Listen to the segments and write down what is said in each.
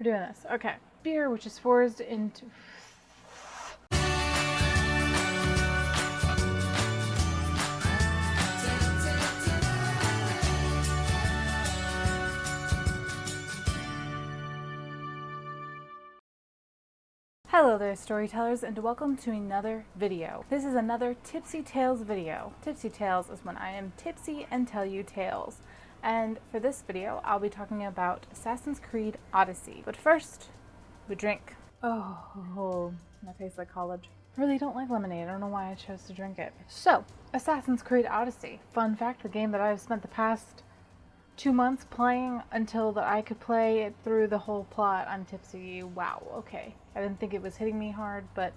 We're doing this. Okay. Beer, which is forged into... Hello there, Storytellers, and welcome to another video. This is another Tipsy Tales video. Tipsy Tales is when I am tipsy and tell you tales. And for this video, I'll be talking about Assassin's Creed Odyssey. But first, we drink. Oh, that tastes like college. I really don't like lemonade. I don't know why I chose to drink it. So, Assassin's Creed Odyssey. Fun fact, the game that I've spent the past 2 months playing until that I could play it through the whole plot. I'm tipsy. Wow, okay. I didn't think it was hitting me hard, but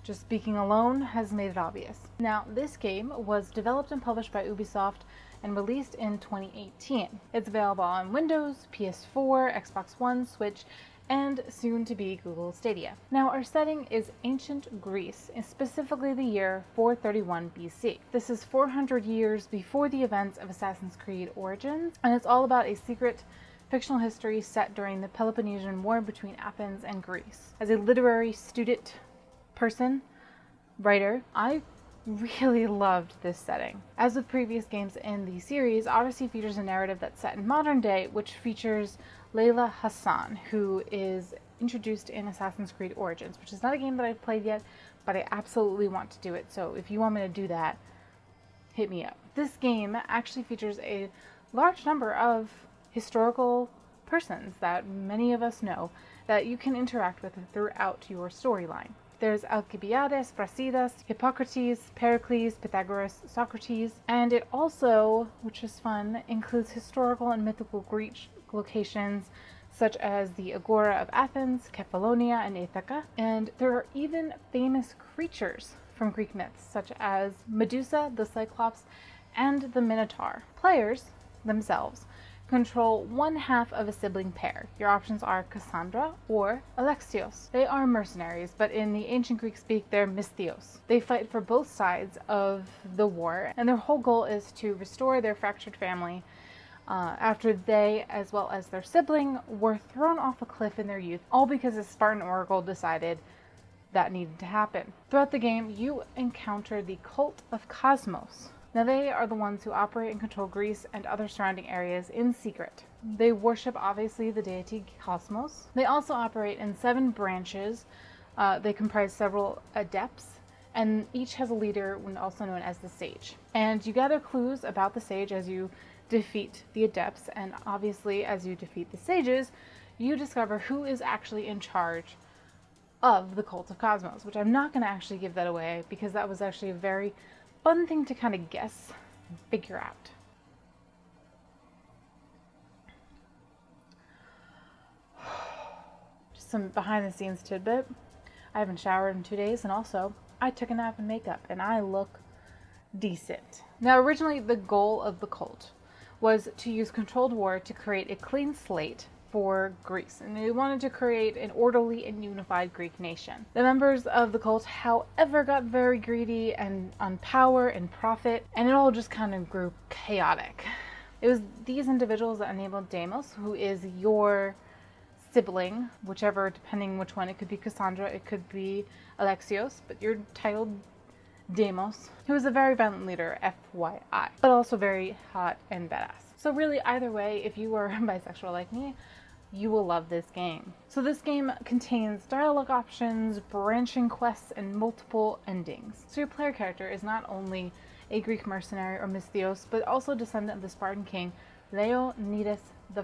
just speaking alone has made it obvious. Now, this game was developed and published by Ubisoft and released in 2018. It's available on Windows, PS4, Xbox One, Switch, and soon to be Google Stadia. Now, our setting is ancient Greece, specifically the year 431 BC. This is 400 years before the events of Assassin's Creed Origins, and it's all about a secret fictional history set during the Peloponnesian War between Athens and Greece. As a literary student person, writer, I really loved this setting. As with previous games in the series, Odyssey features a narrative that's set in modern day, which features Layla Hassan, who is introduced in Assassin's Creed Origins, which is not a game that I've played yet, but I absolutely want to do it. So if you want me to do that, hit me up. This game actually features a large number of historical persons that many of us know that you can interact with throughout your storyline. There's Alcibiades, Brasidas, Hippocrates, Pericles, Pythagoras, Socrates, and it also, which is fun, includes historical and mythical Greek locations such as the Agora of Athens, Kephallonia, and Ithaca, and there are even famous creatures from Greek myths such as Medusa, the Cyclops, and the Minotaur. Players themselves control one half of a sibling pair. Your options are Cassandra or Alexios. They are mercenaries, but in the ancient Greek speak, they're misthios. They fight for both sides of the war, and their whole goal is to restore their fractured family after they, as well as their sibling, were thrown off a cliff in their youth, all because the Spartan oracle decided that needed to happen. Throughout the game, you encounter the cult of Cosmos. Now, they are the ones who operate and control Greece and other surrounding areas in secret. They worship, obviously, the deity Cosmos. They also operate in 7 branches. They comprise several adepts, and each has a leader, also known as the Sage. And you gather clues about the Sage as you defeat the adepts, and obviously, as you defeat the Sages, you discover who is actually in charge of the cult of Cosmos, which I'm not going to actually give that away, because that was actually a very fun thing to kind of guess and figure out. Just some behind the scenes tidbit. I haven't showered in 2 days, and also I took a nap in makeup and I look decent. Now, originally the goal of the cult was to use controlled war to create a clean slate for Greece, and they wanted to create an orderly and unified Greek nation. The members of the cult, however, got very greedy and on power and profit, and it all just kind of grew chaotic. It was these individuals that enabled Deimos, who is your sibling, whichever, depending which one. It could be Cassandra, it could be Alexios, but you're titled Deimos, who is a very violent leader, FYI, but also very hot and badass. So really, either way, if you are bisexual like me, you will love this game. So this game contains dialogue options, branching quests, and multiple endings. So your player character is not only a Greek mercenary or misthios, but also a descendant of the Spartan king Leonidas I,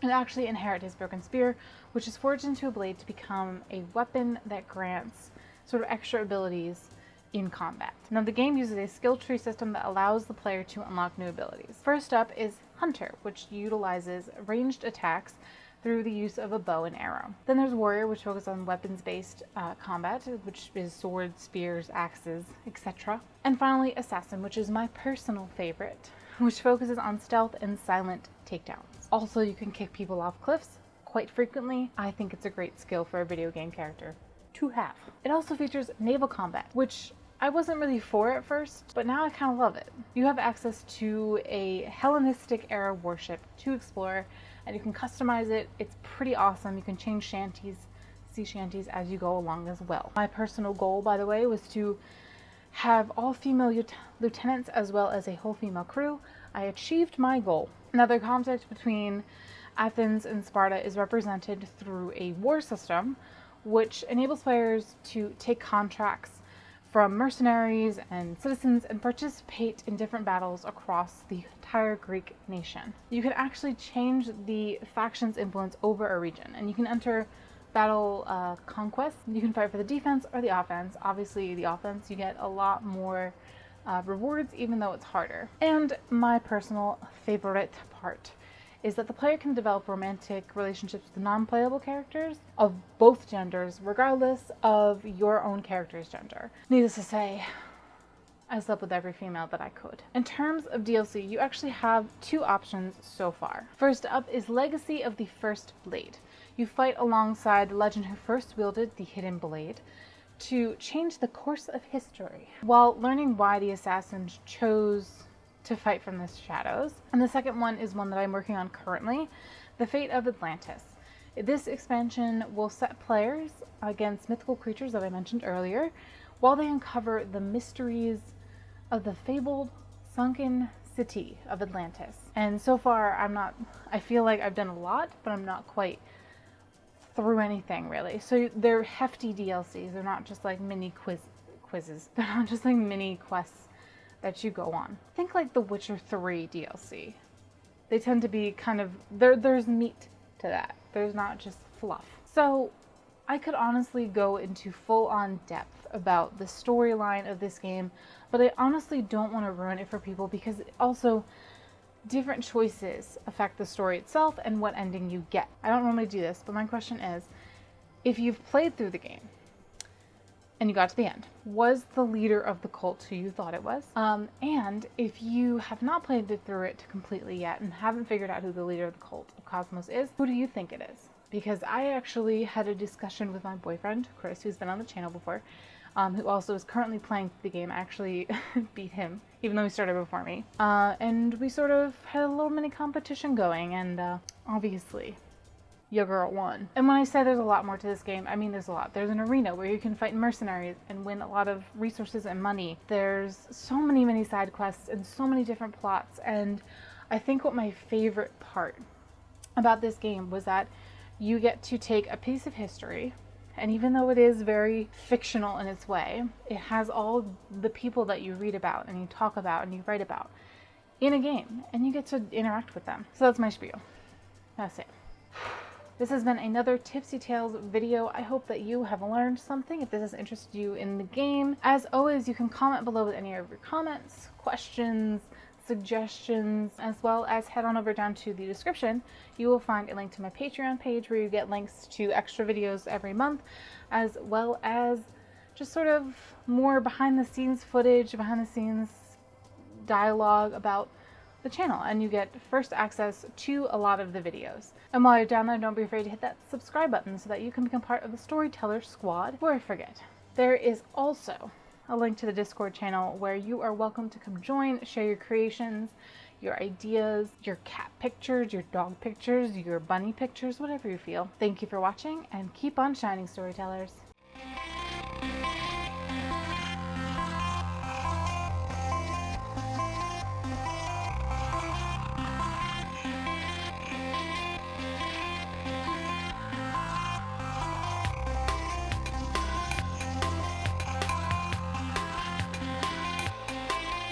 and actually inherit his broken spear, which is forged into a blade to become a weapon that grants sort of extra abilities in combat. Now, the game uses a skill tree system that allows the player to unlock new abilities. First up is Hunter, which utilizes ranged attacks through the use of a bow and arrow. Then there's Warrior, which focuses on weapons-based combat, which is swords, spears, axes, etc. And finally, Assassin, which is my personal favorite, which focuses on stealth and silent takedowns. Also, you can kick people off cliffs quite frequently. I think it's a great skill for a video game character to have. It also features naval combat, which I wasn't really for at first, but now I kind of love it. You have access to a Hellenistic era warship to explore, and you can customize it. It's pretty awesome. You can change sea shanties as you go along as well. My personal goal, by the way, was to have all female lieutenants as well as a whole female crew. I achieved my goal. Now, the conflict between Athens and Sparta is represented through a war system, which enables players to take contracts from mercenaries and citizens and participate in different battles across the entire Greek nation. You can actually change the faction's influence over a region, and you can enter battle conquest. You can fight for the defense or the offense. Obviously, the offense, you get a lot more rewards, even though it's harder. And my personal favorite part is that the player can develop romantic relationships with non-playable characters of both genders, regardless of your own character's gender. Needless to say, I slept with every female that I could. In terms of DLC, you actually have two options so far. First up is Legacy of the First Blade. You fight alongside the legend who first wielded the hidden blade to change the course of history, while learning why the assassins chose to fight from the shadows. And the second one is one that I'm working on currently, The Fate of Atlantis. This expansion will set players against mythical creatures that I mentioned earlier, while they uncover the mysteries of the fabled sunken city of Atlantis. And so far, I feel like I've done a lot, but I'm not quite through anything really. So they're hefty DLCs. They're not just like mini quizzes. They're not just like mini quests that you go on. Think like the Witcher 3 DLC. They tend to be kind of, there's meat to that. There's not just fluff. So I could honestly go into full-on depth about the storyline of this game, but I honestly don't want to ruin it for people because also different choices affect the story itself and what ending you get. I don't normally do this, but my question is, if you've played through the game and you got to the end, was the leader of the cult who you thought it was? And if you have not played through it completely yet and haven't figured out who the leader of the cult of Cosmos is, who do you think it is? Because I actually had a discussion with my boyfriend, Chris, who's been on the channel before, who also is currently playing the game. I actually beat him, even though he started before me. And we sort of had a little mini competition going, and obviously, your girl won. And when I say there's a lot more to this game, I mean there's a lot. There's an arena where you can fight mercenaries and win a lot of resources and money. There's so many side quests and so many different plots. And I think what my favorite part about this game was that you get to take a piece of history, and even though it is very fictional in its way, it has all the people that you read about and you talk about and you write about in a game, and you get to interact with them. So that's my spiel. That's it. This has been another Tipsy Tales video. I hope that you have learned something. If this has interested you in the game, as always, you can comment below with any of your comments, questions, suggestions, as well as head on over down to the description. You will find a link to my Patreon page where you get links to extra videos every month, as well as just sort of more behind the scenes footage, behind the scenes dialogue about the channel, and you get first access to a lot of the videos. And while you're down there, don't be afraid to hit that subscribe button so that you can become part of the Stori-Tellers squad. Before I forget, there is also a link to the Discord channel where you are welcome to come join, share your creations, your ideas, your cat pictures, your dog pictures, your bunny pictures, whatever you feel. Thank you for watching, and keep on shining, Storytellers.